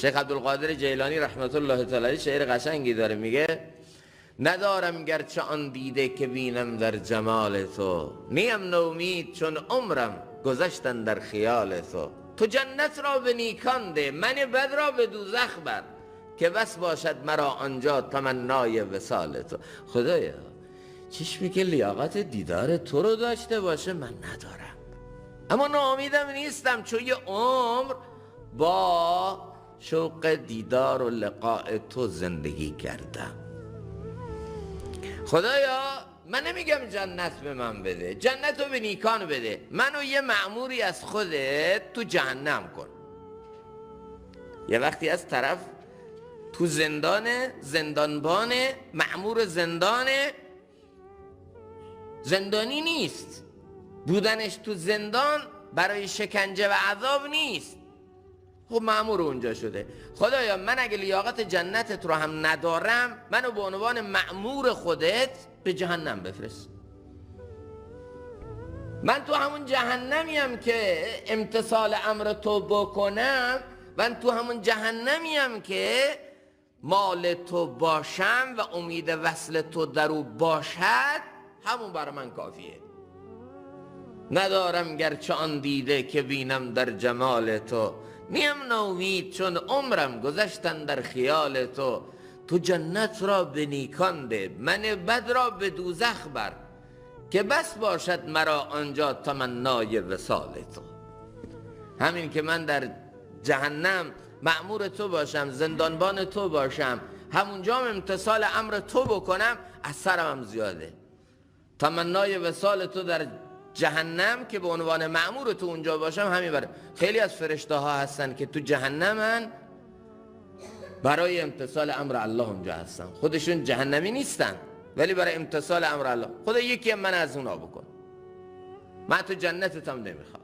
شیخ عبدالقادر جیلانی رحمت الله تعالی شعر قشنگی داره، میگه ندارم گرچه آن دیده که بینم در جمال تو، نیم نومید چون عمرم گذشتن در خیال تو. تو جنت را به نیکان ده، من بد را به دوزخ بر، که بس باشد مرا آنجا تمنای وصال تو. خدایا چشمی که لیاقت دیدار تو رو داشته باشه من ندارم، اما ناامیدم نیستم، چون یه عمر با شوق دیدار و لقاء تو زندگی کردم. خدایا من نمیگم جنت به من بده، جنت رو به نیکان بده، منو یه مأموری از خودت تو جهنم کن. یه وقتی از طرف تو زندانبانه، مأمور زندانی نیست، بودنش تو زندان برای شکنجه و عذاب نیست، خب مأمور اونجا شده. خدایا من اگه لیاقت جنتت رو هم ندارم، منو به عنوان مأمور خودت به جهنم بفرست. من تو همون جهنمیم که امتثال امر تو بکنم، من تو همون جهنمیم که مال تو باشم و امید وصل تو درو باشد، همون برای من کافیه. ندارم گرچه آن دیده که بینم در جمال تو، نیم نومید چون عمرم گذشتن در خیال تو. تو جنت را به نیکان ده، من بد را به دوزخ بر، که بس باشد مرا آنجا تمنای وصال تو. همین که من در جهنم مأمور تو باشم، زندانبان تو باشم، همونجا امتثال امر تو بکنم، از سرم هم زیاده. تمنای وصال تو در جهنم که به عنوان مأمور تو اونجا باشم همین بره. خیلی از فرشته ها هستن که تو جهنمن، برای امتثال امر الله اونجا هستن، خودشون جهنمی نیستن ولی برای امتثال امر الله. خدا یکی من از اونا بکن، من تو جنتتم نمیخوام.